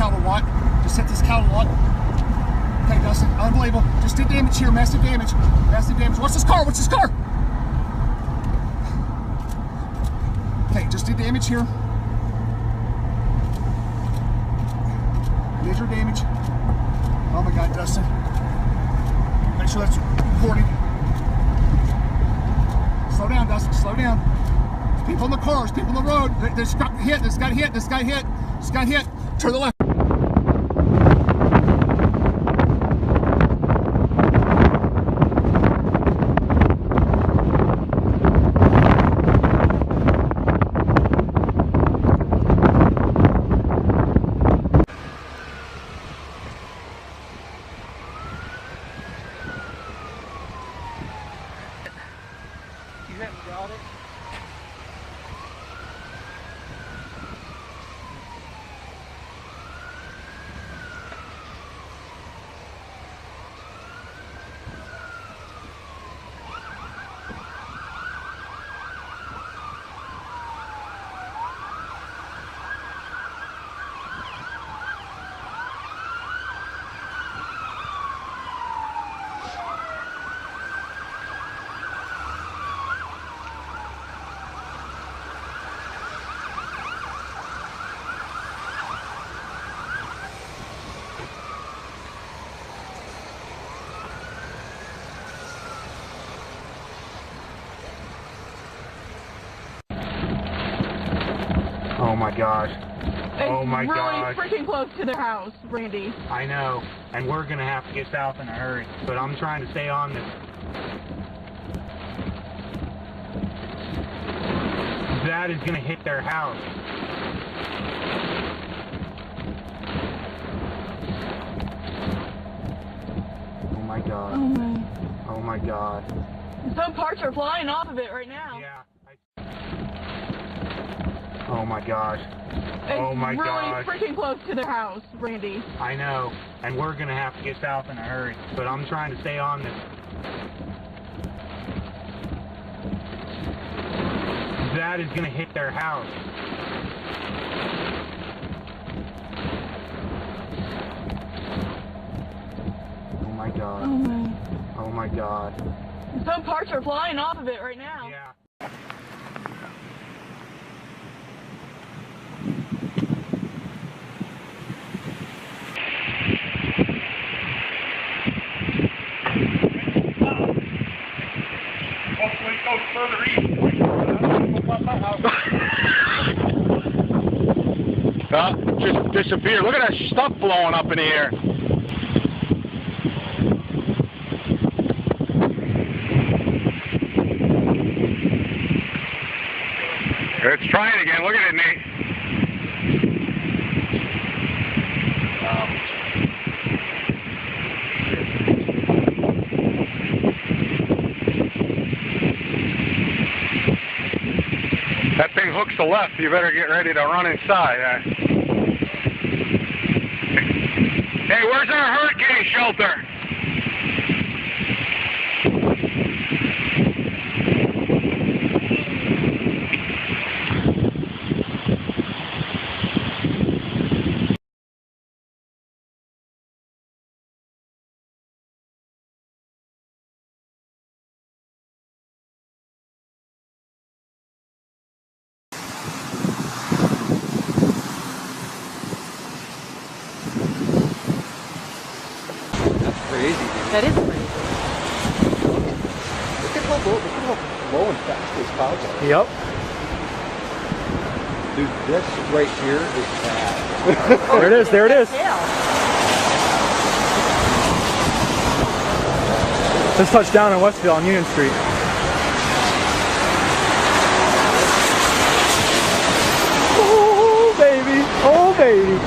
cow to what? Just hit this cow to what? Okay, Dustin, unbelievable. Just did damage here, massive damage. Massive damage. What's this car? What's this car? Okay, just did damage here. Major damage. Oh my God, Dustin. Make sure that's recording. Slow down, Dustin, slow down. There's people in the cars, people on the road. This got hit, this got hit, this got hit, this got hit. Turn to the left. You haven't got it? Oh my gosh. Oh my really gosh. Freaking close to their house, Randy. I know. And we're gonna have to get south in a hurry. But I'm trying to stay on this. That is gonna hit their house. Oh my God. Oh my. Oh my God. Some parts are flying off of it right now. Yeah. Oh my gosh. Oh my really gosh. Freaking close to their house, Randy. I know. And we're gonna have to get south in a hurry. But I'm trying to stay on this. That is gonna hit their house. Oh my God. Oh my. Oh my God. Some parts are flying off of it right now. Yeah. Hopefully it goes further east. Just disappeared. Look at that stuff blowing up in the air. It's trying again. Look at it, Nate. That thing hooks to left. You better get ready to run inside. Hey, where's our hurricane shelter? Crazy, dude. That is crazy. Look at how low and fast those clouds are. Yep. Dude, this right here is bad. There it is, there it is. Let's touch down in Westfield on Union Street. Oh, baby. Oh, baby.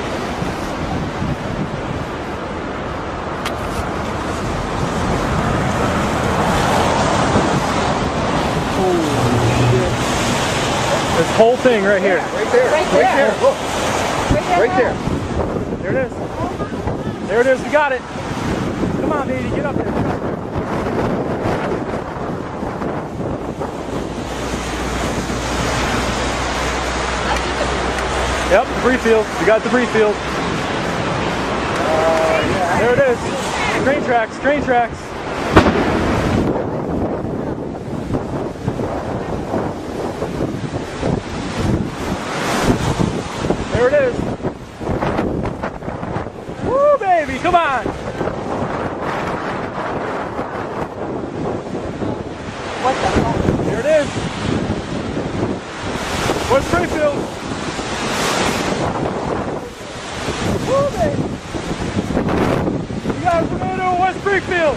This whole thing right here. Right there. Right there. Look. Right there. There it is. There it is. We got it. Come on, baby. Get up there. Get up there. Yep, debris field. We got debris field. There it is. Train tracks, train tracks. There it is. Woo, baby, come on. What the hell? There it is. West Springfield. Woo, baby. We got a tornado in West Springfield.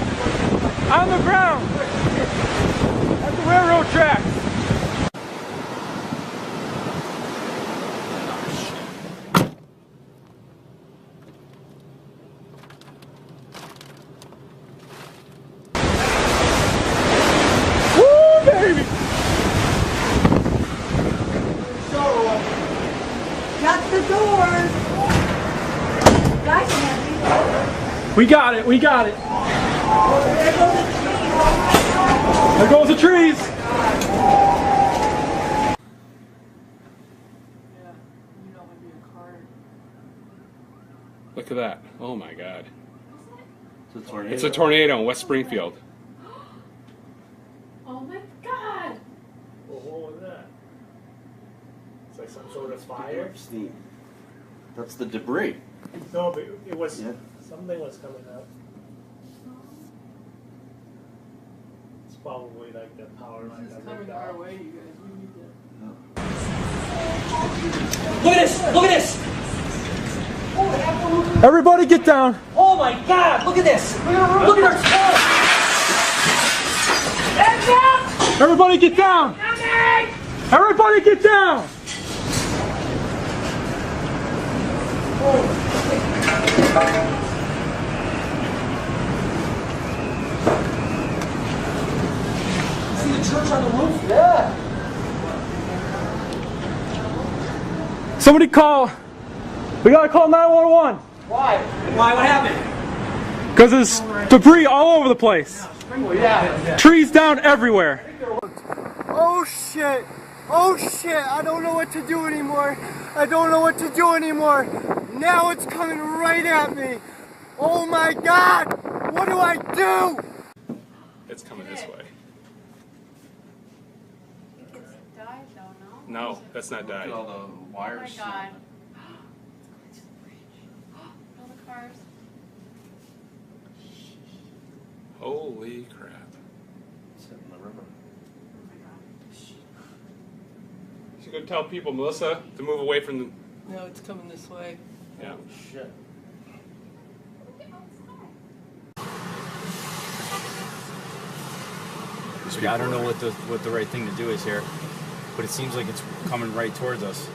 On the ground. At the railroad tracks. Shut the doors! Guys, We got it, we got it. There goes the trees. Look at that. Oh my God. It's a tornado in West Springfield. Oh my God! Well, what was that? It's like some sort of fire? Steam. That's the debris. No, but it was, Yeah. something was coming up. It's probably like the power line. It's coming our way, you guys. We need to. look at this! Look at this! Everybody get down. Oh my God! Look at this! Look at our smoke! Everybody get down. Everybody get down. See the church on the roof? Yeah. Somebody call. We gotta call 911. Why? Why? What happened? Because there's debris all over the place. Trees down everywhere. Oh shit! Oh shit! I don't know what to do anymore. I don't know what to do anymore. Now it's coming right at me. Oh my God! What do I do? It's coming this way. It's died though, no? No, that's not died. All the Oh my wires. God. All the cars. Holy crap. It's in the river. You should go tell people, Melissa, to move away from the... No, it's coming this way. Yeah. Shit. I don't know what the right thing to do is here, but it seems like it's coming right towards us.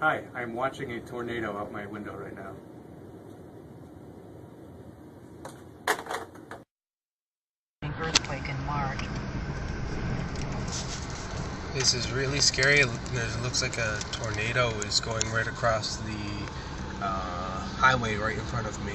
Hi, I'm watching a tornado out my window right now. Earthquake in March. They This is really scary. It looks like a tornado is going right across the highway right in front of me.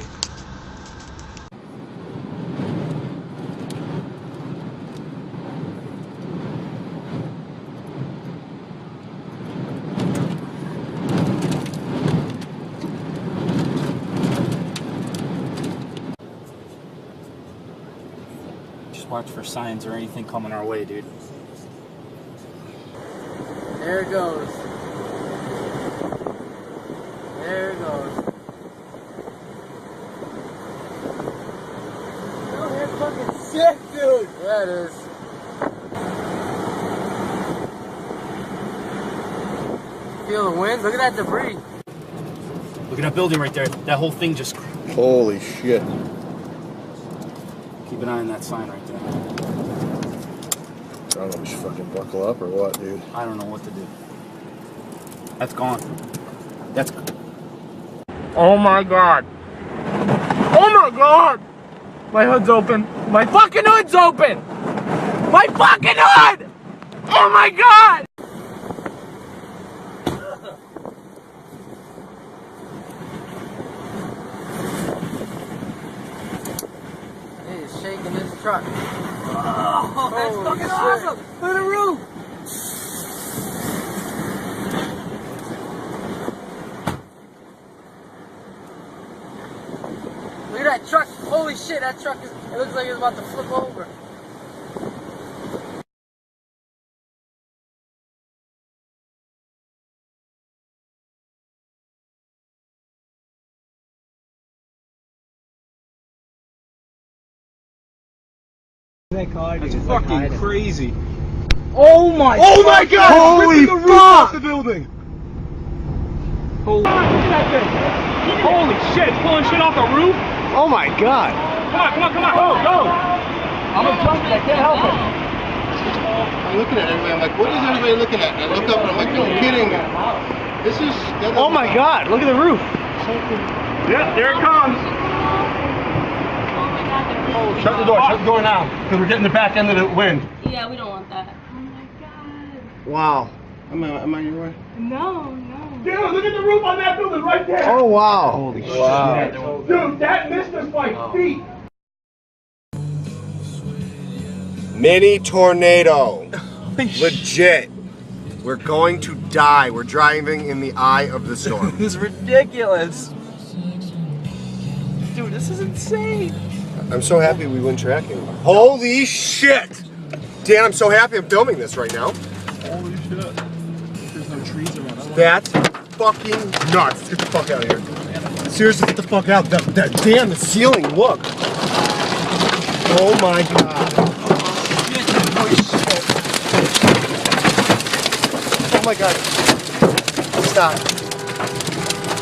Just watch for signs or anything coming our way, dude. There it goes. There it goes. Oh, that's fucking sick, dude. Yeah, it is. Feel the wind? Look at that debris. Look at that building right there. That whole thing just... Holy shit. Keep an eye on that sign right there. I don't know, we should fucking buckle up or what, dude? I don't know what to do. That's gone. That's... Oh my god. Oh my god! My hood's open. My fucking hood's open! My fucking hood! Oh my god! He's shaking his truck. Oh, that's fucking awesome! Look at the roof! Look at that truck. Holy shit, that truck is, it looks like it's about to flip over. That's fucking crazy. Oh my god! Holy the roof off the building! Holy shit, it's pulling shit off the roof! Oh my god. Come on, come on, come on! Go, go! I'm a junkie, I can't help it. I'm looking at everybody, I'm like, what is everybody looking at? And I look up and I'm like, no kidding. This is... Oh my god, look at the roof. Yeah, there it comes. Shut the door now, because we're getting the back end of the wind. Yeah, we don't want that. Oh my god. Wow. Am I your way? No, no. Dude, look at the roof on that building right there! Oh wow. Holy shit. Wow. Dude, that missed us by feet! Mini tornado. Legit. We're going to die. We're driving in the eye of the storm. This is ridiculous. Dude, this is insane. I'm so happy we went tracking. Holy shit! Dan, I'm so happy I'm filming this right now. Holy shit. There's no trees around. That's fucking nuts. Get the fuck out of here. Seriously, get the fuck out. Damn, the ceiling, look. Oh my god. Holy shit. Oh my god. Stop.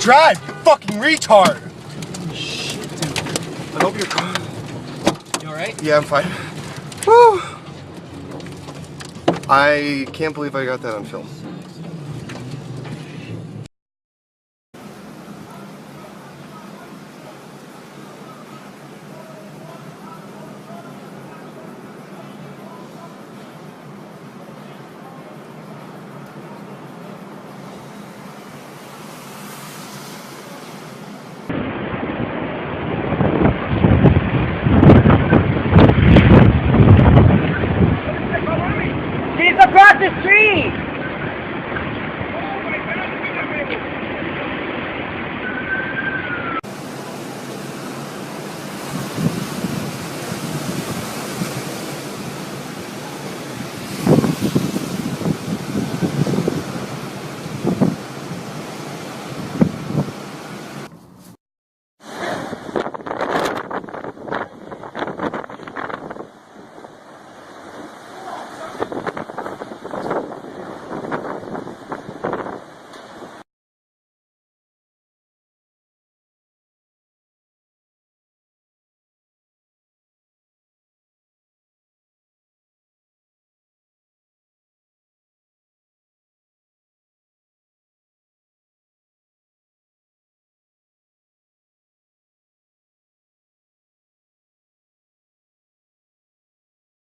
Drive, you fucking retard. Shit, dude. I hope you're calm. You alright? Yeah, I'm fine. Woo. I can't believe I got that on film.